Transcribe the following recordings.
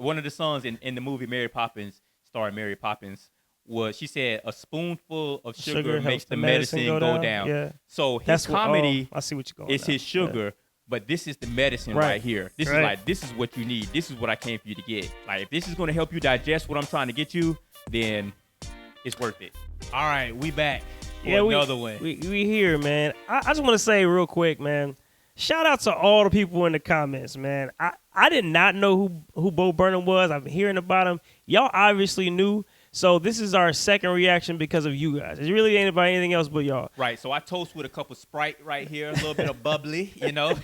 one of the songs in the movie Mary Poppins, starring Mary Poppins, was she said a spoonful of sugar makes the medicine go down. Yeah. So his comedy I see what you're going is his sugar, but this is the medicine right here. This is like, this is what you need. This is what I came for you to get. Like, if this is going to help you digest what I'm trying to get you, then it's worth it. All right, we back. Another one. We here, man. I just want to say real quick, man. Shout out to all the people in the comments, man. I did not know who Bo Burnham was. I've been hearing about him. Y'all obviously knew. So this is our second reaction because of you guys. It really ain't about anything else but y'all. Right. So I toast with a cup of Sprite right here, a little bit of bubbly, you know.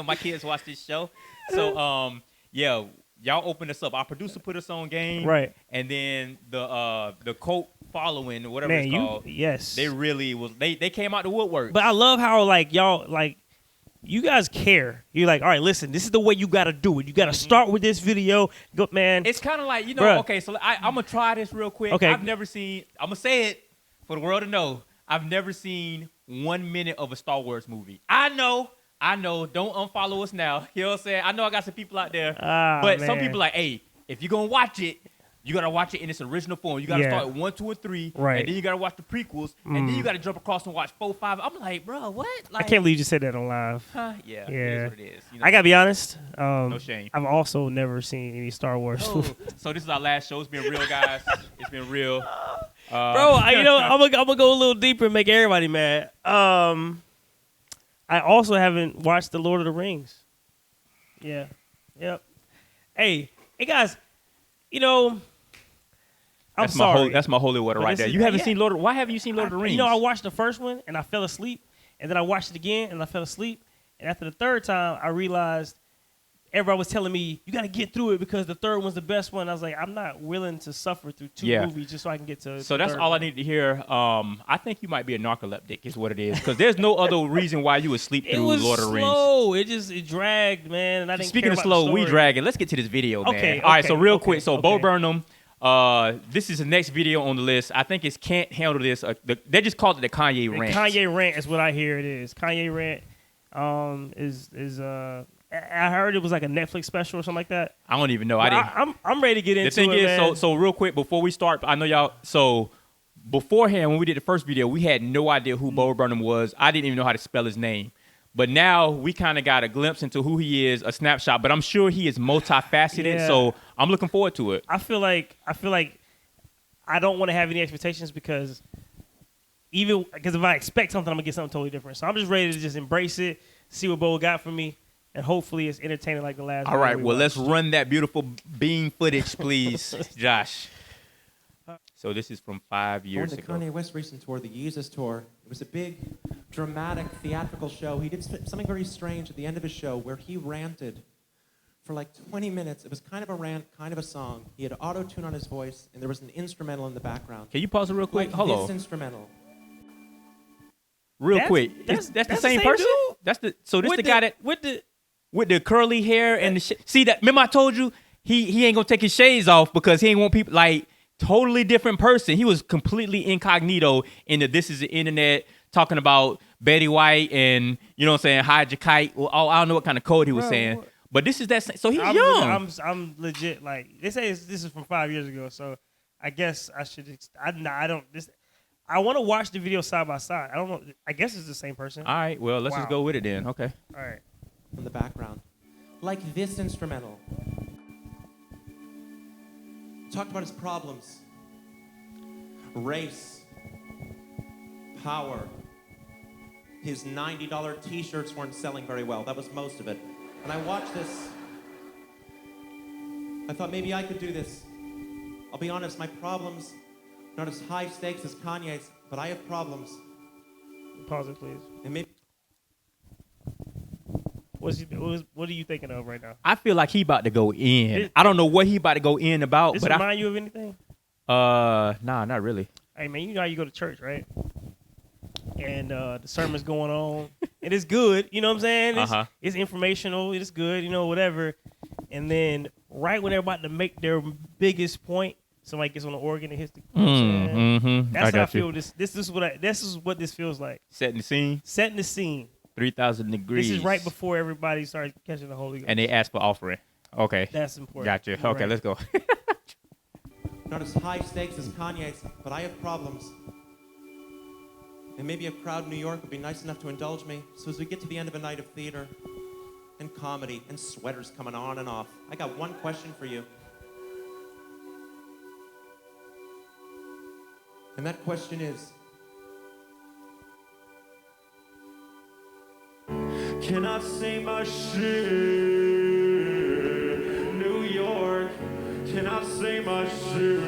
My kids watch this show. So yeah, y'all open this up. Our producer put us on game. Right. And then the cult following or whatever it's called. Yes. They really was they came out the woodwork. But I love how like y'all like you guys care. You're like, all right, listen, this is the way you got to do it. You got to start with this video. Go, man. It's kind of like, you know, Bruh. okay, so I'm going to try this real quick. Okay. I've never seen, I'm going to say it for the world to know, I've never seen 1 minute of a Star Wars movie. I know, don't unfollow us now. You know what I'm saying? I know I got some people out there, but some people like, hey, if you're going to watch it, you got to watch it in its original form. You got to start with 1, 2, and 3. Right. And then you got to watch the prequels. And then you got to jump across and watch 4, 5. I'm like, bro, what? Like, I can't believe you just said that on live. Huh? Yeah. It is what it is. You know? I got to be honest. No shame. I've also never seen any Star Wars. So this is our last show. It's been real, guys. It's been real. Bro, you know, I'm gonna go a little deeper and make everybody mad. I also haven't watched The Lord of the Rings. Yeah. Yep. Hey, guys, you know, That's my holy water right there. You haven't seen Lord of, why haven't you seen Lord of the Rings? You know, I watched the first one and I fell asleep, and then I watched it again and I fell asleep, and after the third time I realized everybody was telling me you got to get through it because the third one's the best one. I was like, I'm not willing to suffer through two movies just so I can get to. So that's all I need to hear. I think you might be a narcoleptic, is what it is, because there's no other reason why you would sleep through Lord of the Rings. Slow. It dragged, man. And I didn't Speaking care of about slow, the we story. dragging. Let's get to this video, man. Okay, all right. So real quick. So Bo okay. Burnham. This is the next video on the list. I think it's Can't Handle This. They just called it the Kanye Rant. Kanye Rant is what I hear it is. Kanye Rant is I heard it was like a Netflix special or something like that. I don't even know. I'm ready to get into it. The thing is, man. so real quick before we start, I know y'all. So beforehand, when we did the first video, we had no idea who Bo Burnham was. I didn't even know how to spell his name. But now we kind of got a glimpse into who he is, a snapshot. But I'm sure he is multifaceted. Yeah. So I'm looking forward to it. I feel like I don't want to have any expectations because if I expect something, I'm gonna get something totally different. So I'm just ready to just embrace it, see what Bo got for me, and hopefully it's entertaining like the last. All right, well, let's run that beautiful beam footage, please, Josh. So this is from 5 years ago. On the Kanye West recent tour, the Yeezus tour, it was a big, dramatic, theatrical show. He did something very strange at the end of his show where he ranted for like 20 minutes. It was kind of a rant, kind of a song. He had auto-tune on his voice, and there was an instrumental in the background. Can you pause it real quick? Like Hold this on. Instrumental. Real quick. That's the same person? Dude? That's the guy that with the curly hair and the shit. See that? Remember I told you he ain't gonna take his shades off because he ain't want people like totally different person. He was completely incognito in the This Is the Internet talking about Betty White and you know what I'm saying, hide your kite. Well, I don't know what kind of code he was saying. But this is that. So he's young. I'm legit. Like they say, this is from 5 years ago. So I guess I should. I don't. I want to watch the video side by side. I don't know. I guess it's the same person. All right. Well, let's just go with it then. Okay. All right. In the background, like this instrumental. Talked about his problems. Race. Power. His $90 t-shirts weren't selling very well. That was most of it. And I watched this. I thought maybe I could do this. I'll be honest, my problems not as high stakes as Kanye's, but I have problems. Pause it, please. And maybe. What are you thinking of right now? I feel like he about to go in. I don't know what he about to go in about. Does but it remind you of anything? Nah, not really. Hey man, you know how you go to church, right? And the sermon's going on. And it's good, you know what I'm saying? It's informational, it's good, you know, whatever. And then right when they're about to make their biggest point, somebody gets on the organ and hits the. You know what I'm saying? That's how I feel. This is what this feels like. Setting the scene. 3,000 degrees. This is right before everybody starts catching the Holy Ghost. And they ask for offering. Okay. That's important. Gotcha. You're Okay, right. let's go. Not as high stakes as Kanye's, but I have problems. And maybe a crowd in New York would be nice enough to indulge me. So as we get to the end of a night of theater and comedy and sweaters coming on and off, I got one question for you. And that question is, can I say my shit? New York, can I say my shit?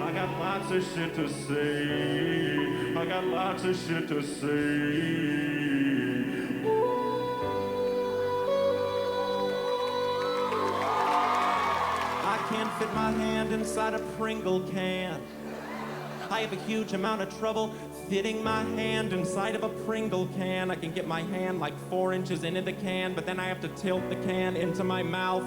I got lots of shit to say. I got lots of shit to say. I can't fit my hand inside a Pringle can. I have a huge amount of trouble fitting my hand inside of a Pringle can. I can get my hand like 4 inches into the can, but then I have to tilt the can into my mouth.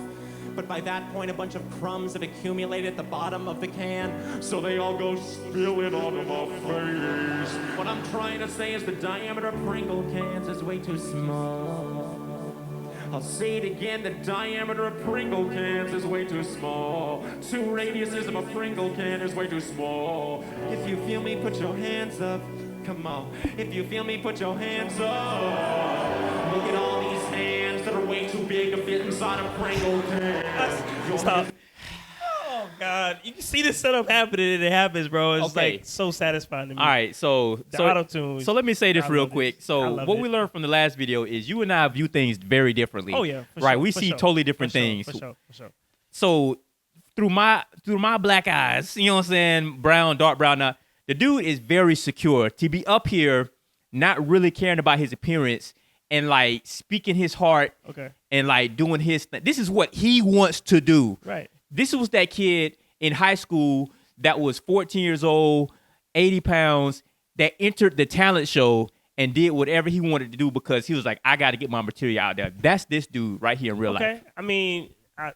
But by that point, a bunch of crumbs have accumulated at the bottom of the can, so they all go spilling onto my face. What I'm trying to say is the diameter of Pringle cans is way too small. I'll say it again, the diameter of Pringle cans is way too small. 2 radiuses of a Pringle can is way too small. If you feel me, put your hands up. Come on. If you feel me, put your hands up. Look at all these hands that are way too big to fit inside a Pringle can. Stop. Oh God, you can see this setup happening and it happens, bro. It's Okay. like so satisfying to me. All right, so auto-tune. So let me say this I real love quick. this. I So love what it. we learned from the last video is you and I view things very differently. Oh yeah, for right. sure, We for see sure, totally different for sure, things. For sure. So through my black eyes, you know what I'm saying, brown, dark brown. Now the dude is very secure to be up here, not really caring about his appearance and like speaking his heart. Okay. And like doing his thing. This is what he wants to do. Right. This was that kid in high school that was 14 years old, 80 pounds, that entered the talent show and did whatever he wanted to do because he was like, I got to get my material out there. That's this dude right here in real life. Okay. I mean, I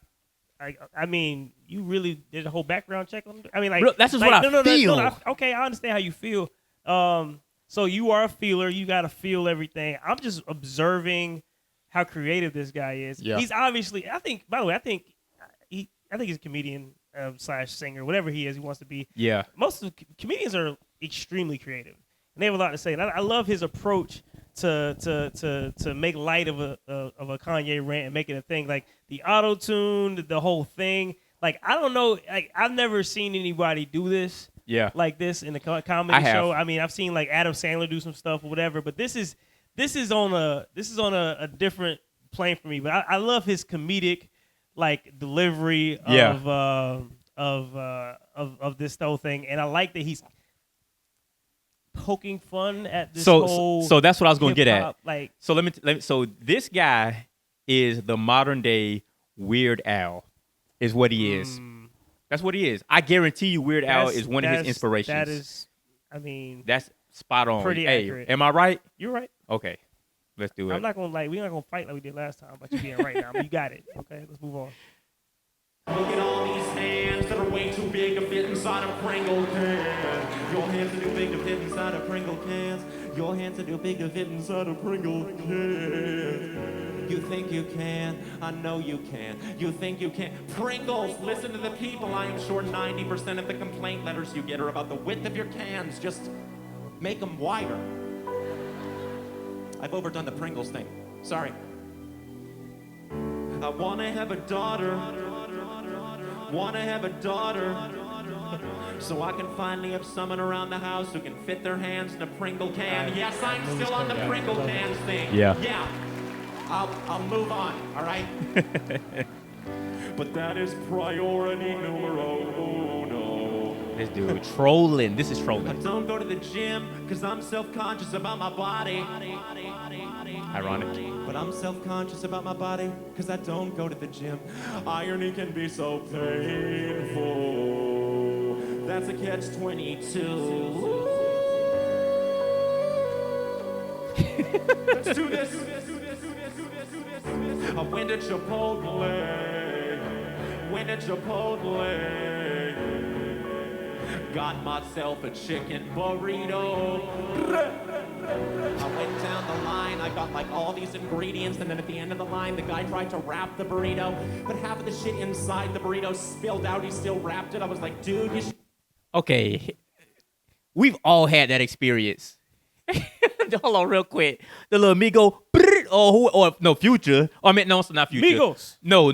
mean, you really did a whole background check on him? I mean, like, That's just what I feel. Okay, I understand how you feel. So you are a feeler. You got to feel everything. I'm just observing how creative this guy is. Yeah. He's obviously, I think, by the way, I think he's a comedian / singer, whatever he is, he wants to be. Yeah. Most of the comedians are extremely creative, and they have a lot to say. And I love his approach to make light of a Kanye rant and make it a thing. Like the auto-tune, the whole thing. Like, I don't know. Like, I've never seen anybody do this. Yeah. Like this in a comedy I have. show. I mean, I've seen like Adam Sandler do some stuff or whatever, but this is on a different plane for me. But I love his comedic like delivery of this whole thing, and I like that he's poking fun at this whole. So that's what I was going to get at. hip-hop, like, So let me. So this guy is the modern day Weird Al, is what he is. That's what he is. I guarantee you, Weird Al is one of his inspirations. That is, I mean, that's spot on. pretty hey, accurate. am I right? You're right. Okay, let's do it. I'm not gonna we're not gonna fight like we did last time about you being right now. But you got it. Okay, let's move on. Look at all these hands that are way too big to fit inside a Pringle can. Your hands are too big to fit inside a Pringle cans. Your hands are too big to fit inside a Pringle can. You think you can? I know you can. You think you can? Pringles, listen to the people. I am sure 90% of the complaint letters you get are about the width of your cans. Just make them wider. I've overdone the Pringles thing. Sorry. I want to have a daughter. Want to have a daughter. So I can finally have someone around the house who can fit their hands in a Pringle can. Yes, I'm still on the Pringle cans thing. Yeah. Yeah. I'll move on, all right? But that is priority numero uno. This dude trolling. This is I trolling. don't go to the gym because I'm self-conscious about my body. Ironic. But I'm self-conscious about my body because I don't go to the gym. Irony can be so painful. That's a catch-22. Let's do this. I went to Chipotle. Got myself a chicken burrito. I went down the line, I got like all these ingredients, and then at the end of the line, the guy tried to wrap the burrito, but half of the shit inside the burrito spilled out. He still wrapped it. I was like, dude, you should. Okay, we've all had that experience. Hold on, real quick. The little Migo, or no, Future. Or I mean, no, it's not Future. Migos. No.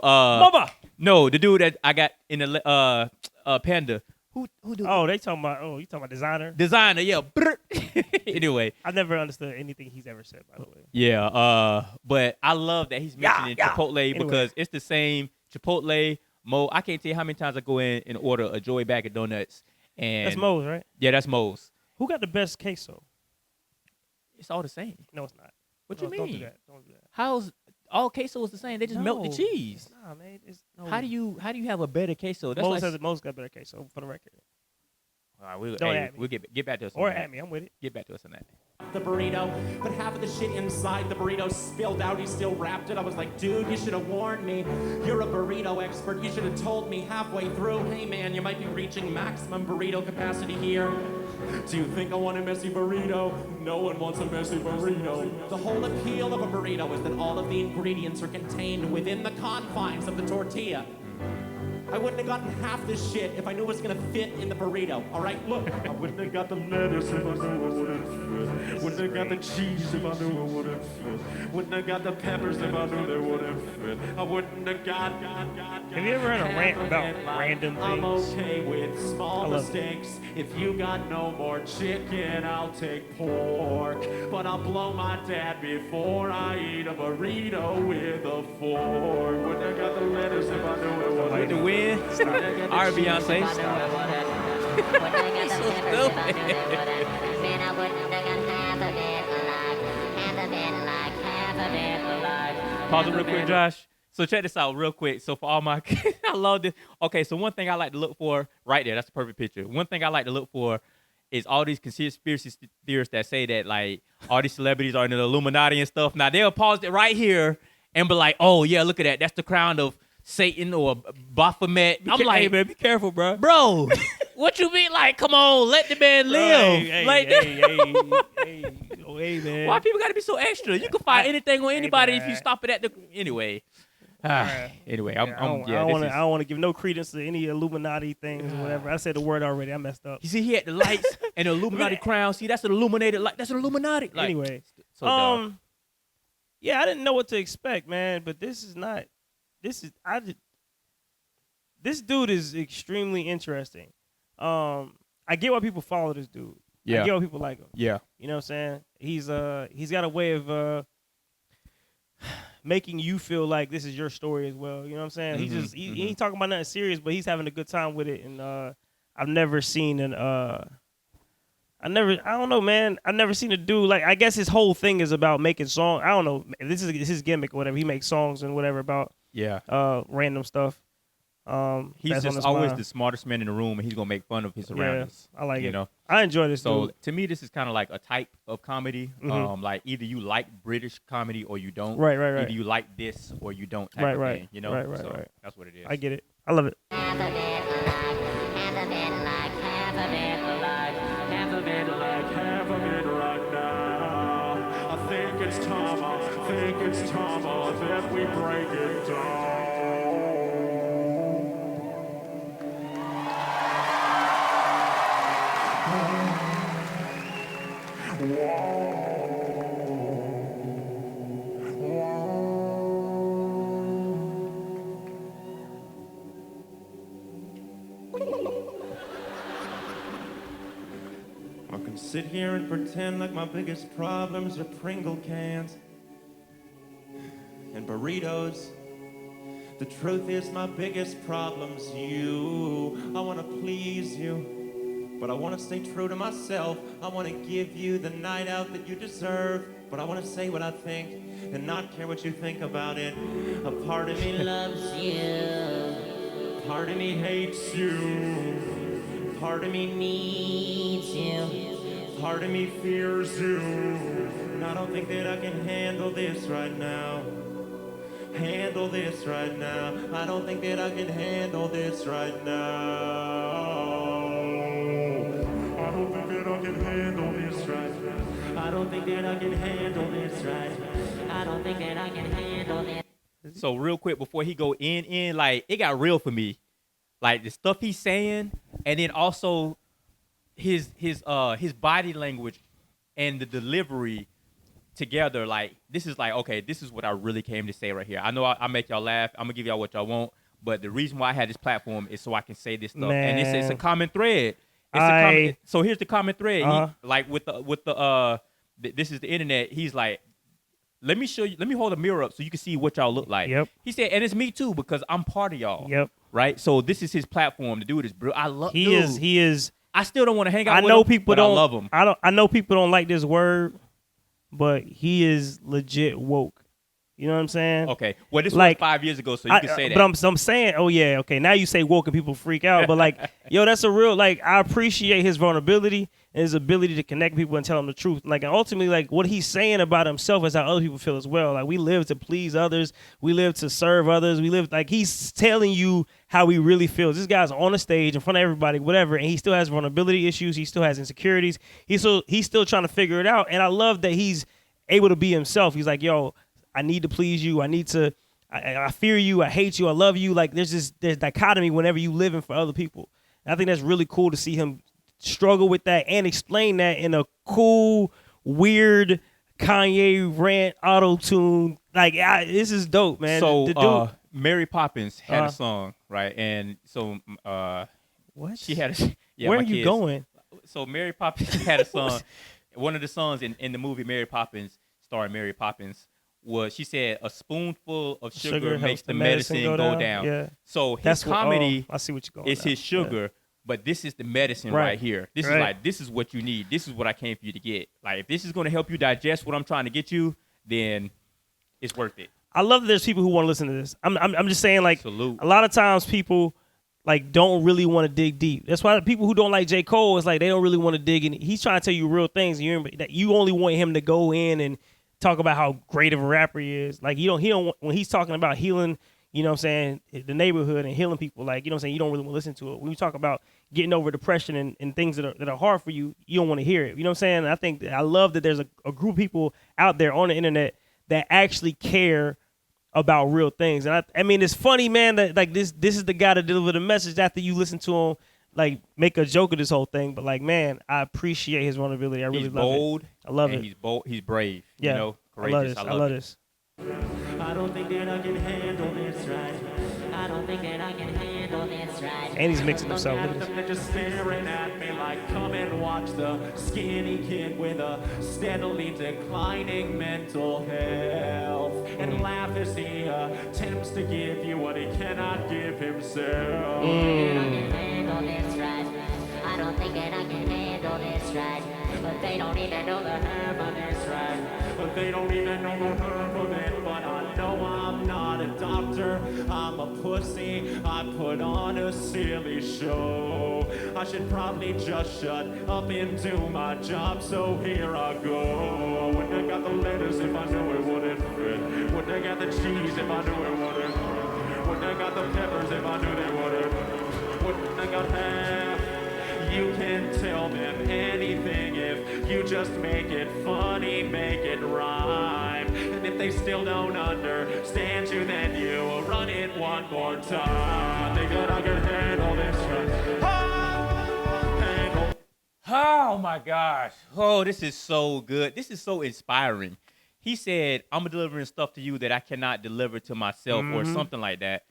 Mama. No, the dude that I got in the Panda. Who do? Oh, you talking about designer? Designer, yeah. Anyway. I never understood anything he's ever said, by the way. Yeah, but I love that he's mentioning Chipotle because it's the same Chipotle, Mo. I can't tell you how many times I go in and order a Joey bag of donuts. And That's Mo's, right? Yeah, that's Mo's. Who got the best queso? It's all the same. No, it's not. What you mean? Don't do that. Don't do that. How's all queso is the same? They just melt the cheese. Nah, man. How do you have a better queso? That's Mo's got better queso, for the record. All right, Don't at me. We'll get back to us. Or on that. at me. I'm with it. Get back to us on that. The burrito, but half of the shit inside the burrito spilled out. He still wrapped it. I was like, dude, you should have warned me. You're a burrito expert. You should have told me halfway through, hey man, you might be reaching maximum burrito capacity here. Do you think I want a messy burrito? No one wants a messy burrito. The whole appeal of a burrito is that all of the ingredients are contained within the confines of the tortilla. I wouldn't have gotten half this shit if I knew it was gonna fit in the burrito. All right, look. I wouldn't have got the lettuce if I knew it wouldn't fit. Wouldn't have got the cheese if I knew it wouldn't fit. Wouldn't have got the peppers if I knew they wouldn't fit. I wouldn't have got. Have you ever heard a rant about random things? I'm okay with small mistakes. If you got no more chicken, I'll take pork. But I'll blow my dad before I eat a burrito with a fork. Wouldn't have got the lettuce if I knew it wouldn't. With the win. All right, Beyonce. Pause it real quick, Josh. So check this out real quick. So for all my, I love this. Okay, so one thing I like to look for right there, that's the perfect picture. One thing I like to look for is all these conspiracy theorists that say that like all these celebrities are in the Illuminati and stuff. Now they'll pause it right here and be like, oh yeah, look at that. That's the crown of Satan or Baphomet. I'm like, hey man, be careful, bro. Bro, what you mean? Like, come on, let the man live. Hey, man. Why people got to be so extra? You can find anything on anybody if you stop it at the. Anyway. Anyway, I don't want to give no credence to any Illuminati things or whatever. I said the word already. I messed up. You see, he had the lights and the Illuminati crown. See, that's an illuminated light. That's an Illuminati. Like, anyway, so yeah, I didn't know what to expect, man. But this dude is extremely interesting. I get why people follow this dude. Yeah. I get why people like him. Yeah. You know what I'm saying? He's got a way of making you feel like this is your story as well. You know what I'm saying? Mm-hmm. He ain't talking about nothing serious, but he's having a good time with it. And I've never seen I don't know, man. I've never seen a dude like. I guess his whole thing is about making songs. I don't know. This is his gimmick or whatever. He makes songs and whatever about random stuff. He's just always the smartest man in the room, and he's gonna make fun of his surroundings. I like it. You know, I enjoy this. So dude. to me, this is kind of like a type of comedy. Mm-hmm. Like either you like British comedy or you don't. Right. Either you like this or you don't. Type of thing, you know. Right. That's what it is. I get it. I love it. Half of it right now. I think it's time that we break it down. I can sit here and pretend like my biggest problems are Pringle cans and burritos. The truth is my biggest problem's you. I want to please you, but I want to stay true to myself. I want to give you the night out that you deserve, but I want to say what I think and not care what you think about it. A part of me loves you, part of me hates you, part of me needs you, part of me fears you. And I don't think that I can handle this right now. Handle this right now. I don't think that I can handle this right now. I don't think that I can handle this right now. don't think that I can handle this right. I don't think that I can handle this. So real quick before he go in, like it got real for me. Like the stuff he's saying, and then also his body language and the delivery together. Like this is like, okay, this is what I really came to say right here. I know I make y'all laugh. I'm gonna give y'all what y'all want, but the reason why I had this platform is so I can say this stuff, Man. and it's a common thread. So here's the common thread. He, like with the this is the internet. He's like, let me show you. Let me hold a mirror up so you can see what y'all look like. Yep. He said, and it's me too because I'm part of y'all. Yep. Right. So this is his platform to do this, bro. I love. He is. I still don't want to hang out. I with know him, people but don't. I love him. I know people don't like this word, but he is legit woke. You know what I'm saying? Okay. Well, this like, was 5 years ago, so you can say that. But I'm saying, oh yeah, okay. Now you say woke and people freak out, but like, yo, that's a real. Like, I appreciate his vulnerability and his ability to connect people and tell them the truth. Like, and ultimately, like what he's saying about himself is how other people feel as well. Like, we live to please others, we live to serve others, we live like he's telling you how he really feels. This guy's on the stage in front of everybody, whatever, and he still has vulnerability issues. He still has insecurities. He's still trying to figure it out. And I love that he's able to be himself. He's like, yo, I need to please you. I fear you. I hate you. I love you. Like there's dichotomy whenever you living for other people. And I think that's really cool to see him struggle with that and explain that in a cool, weird Kanye Rant auto-tune. Like this is dope, man. So Mary Poppins had a song, right? And so what? She had a Where are you going? So Mary Poppins had a song. One of the songs in the movie Mary Poppins, starring Mary Poppins, was she said a spoonful of sugar makes the medicine go down. Yeah. So his comedy I see what you're going is his sugar, but this is the medicine right here. This is like, this is what you need. This is what I came for you to get. Like if this is going to help you digest what I'm trying to get you, then it's worth it. I love that there's people who want to listen to this. I'm just saying, like, Salute. A lot of times people like don't really want to dig deep. That's why the people who don't like J. Cole is like they don't really want to dig in. He's trying to tell you real things, and that you only want him to go in and talk about how great of a rapper he is. Like he don't when he's talking about healing, you know what I'm saying, the neighborhood and healing people, like, you know what I'm saying, you don't really want to listen to it. When you talk about getting over depression and things that are hard for you, you don't want to hear it. You know what I'm saying? I love that there's a group of people out there on the internet that actually care about real things. And I mean, it's funny, man, that like this is the guy to deliver the message after you listen to him, like make a joke of this whole thing. But like, man, I appreciate his vulnerability. I really love bold, it. I love it. He's bold. He's brave. Yeah. You know, courageous. I love this. I don't think that I can handle this right. I don't think that I can handle this right. And he's mixing himself. Look at this. They're just staring at me like, come and watch the skinny kid with a steadily declining mental health. And laugh as he attempts to give you what he cannot give himself. I don't think that I can handle this right. But they don't even know the herb of this right. But they don't even know the herb of it. But I know I'm not a doctor. I'm a pussy. I put on a silly show. I should probably just shut up and do my job. So here I go. When I got the lettuce, if I knew it wouldn't fit. When I got the cheese, if I knew it wouldn't fit. When I got the peppers, if I knew they wouldn't. When I got half. You can tell them anything if you just make it funny, make it rhyme. And if they still don't understand you, then you will run it one more time. Think that I can handle this right. Oh my gosh. Oh, this is so good. This is so inspiring. He said, I'm delivering stuff to you that I cannot deliver to myself, or something like that.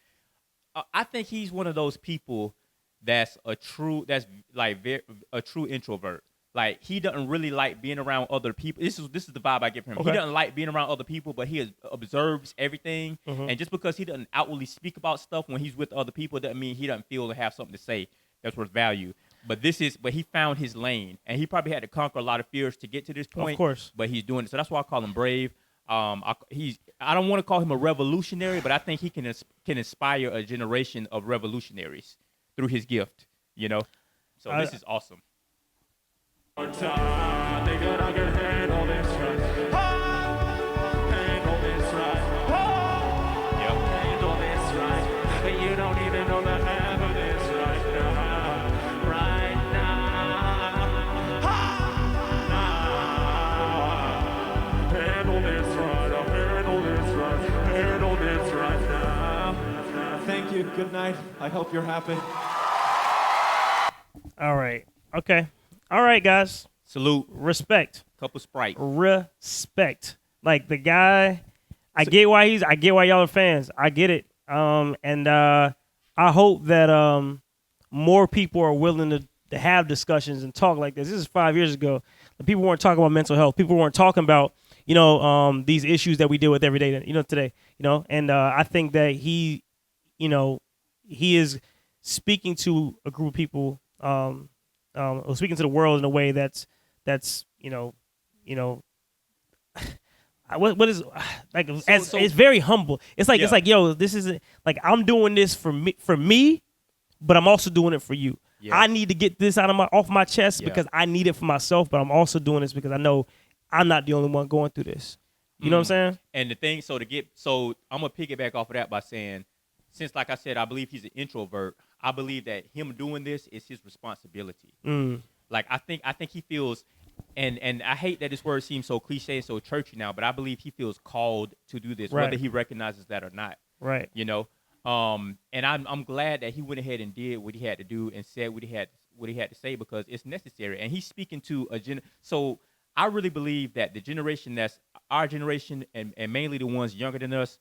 I think he's one of those people that's a true introvert. Like he doesn't really like being around other people. This is the vibe I get from him. Okay. He doesn't like being around other people, but he observes everything. And just because he doesn't outwardly speak about stuff when he's with other people doesn't mean he doesn't feel to have something to say that's worth value. But he found his lane, and he probably had to conquer a lot of fears to get to this point. Of course. But he's doing it. So that's why I call him brave. I don't want to call him a revolutionary, but I think he can inspire a generation of revolutionaries through his gift, you know? So this is awesome. Think that I can handle this right. Handle this right. Handle this right. You don't even know the half of this right now. Right now. you good night. I hope you're happy. All right. Okay. All right, guys. Salute. Respect. Couple Sprite. Respect. Like the guy, I get why y'all are fans. I get it. And I hope that more people are willing to have discussions and talk like this. This is 5 years ago. People weren't talking about mental health. People weren't talking about, these issues that we deal with every day, today, and I think that he is speaking to a group of people, or speaking to the world in a way that's what is like it's very humble. It's like yo, this is like I'm doing this for me, but I'm also doing it for you. Yeah. I need to get this off my chest because I need it for myself, but I'm also doing this because I know I'm not the only one going through this. You know what I'm saying? And the thing, so I'm gonna piggyback off of that by saying, since like I said, I believe he's an introvert. I believe that him doing this is his responsibility. Like I think he feels, and I hate that this word seems so cliche and so churchy now, but I believe he feels called to do this, whether he recognizes that or not. Right. And I'm glad that he went ahead and did what he had to do and said what he had to say, because it's necessary. And he's speaking to so I really believe that the generation that's our generation and mainly the ones younger than us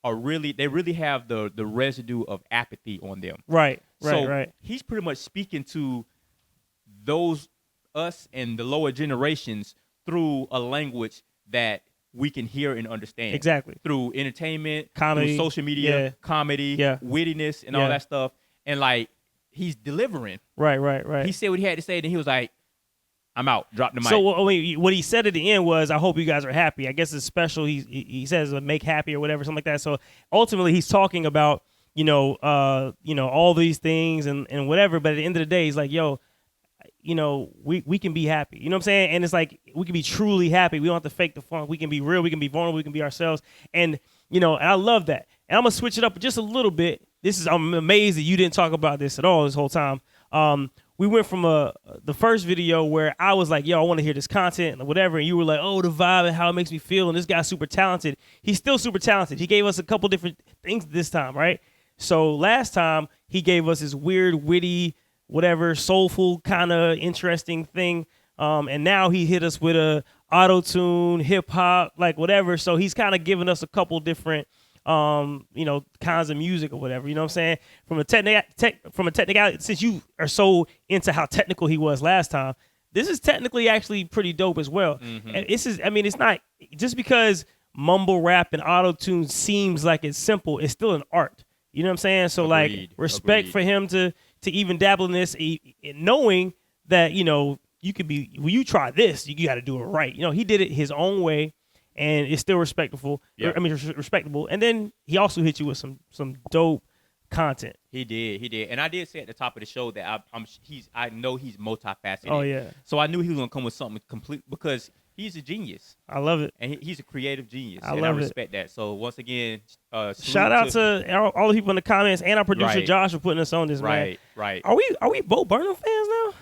they really have the residue of apathy on them. Right. He's pretty much speaking to those us and the lower generations through a language that we can hear and understand. Exactly. Through entertainment, comedy, through social media, comedy, wittiness, and all that stuff. And like he's delivering. Right. He said what he had to say, then he was like, I'm out. Drop the mic. So what he said at the end was, I hope you guys are happy. I guess it's special. He says make happy or whatever, something like that. So ultimately he's talking about, all these things and whatever. But at the end of the day, he's like, yo, we can be happy. You know what I'm saying? And it's like, we can be truly happy. We don't have to fake the funk. We can be real. We can be vulnerable. We can be ourselves. And, and I love that. And I'm going to switch it up just a little bit. I'm amazed that you didn't talk about this at all this whole time. We went from the first video where I was like, yo, I want to hear this content and whatever. And you were like, oh, the vibe and how it makes me feel. And this guy's super talented. He's still super talented. He gave us a couple different things this time, right? So last time he gave us this weird, witty, whatever, soulful kind of interesting thing. And now he hit us with a auto-tune, hip-hop, like whatever. So he's kind of giving us a couple different kinds of music or whatever, you know what I'm saying? From a technicality, since you are so into how technical he was last time, this is technically actually pretty dope as well. Mm-hmm. And it's not just because mumble rap and auto-tune seems like it's simple, it's still an art. You know what I'm saying? So like respect for him to even dabble in this, knowing that, you could be, when you try this, you got to do it right. He did it his own way. And it's still respectable. Yeah. Respectable. And then he also hit you with some dope content. He did. And I did say at the top of the show that I know he's multifaceted. Oh yeah. So I knew he was gonna come with something complete because he's a genius. I love it. And he's a creative genius. I respect that. So once again, shout out to all the people in the comments and our producer Josh for putting us on this. Man. Right. Are we both Burnham fans now?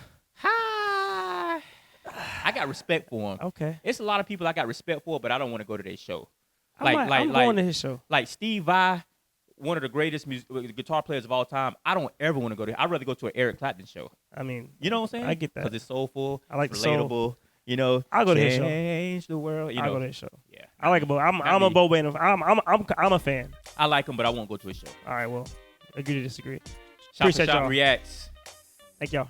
I got respect for him. Okay. It's a lot of people I got respect for, but I don't want to go to their show. I'm going to his show. Like Steve Vai, one of the greatest guitar players of all time. I don't ever want to go to. I'd rather go to an Eric Clapton show. I mean, you know what I'm saying? I get that because it's soulful. I like relatable. Soul. I'll go to his show. Change the world. I'll go to his show. Yeah, I like it. I'm a Bo Band. I'm a fan. I like him, but I won't go to his show. All right, well, agree to disagree. Shop for Shop reacts. Thank y'all.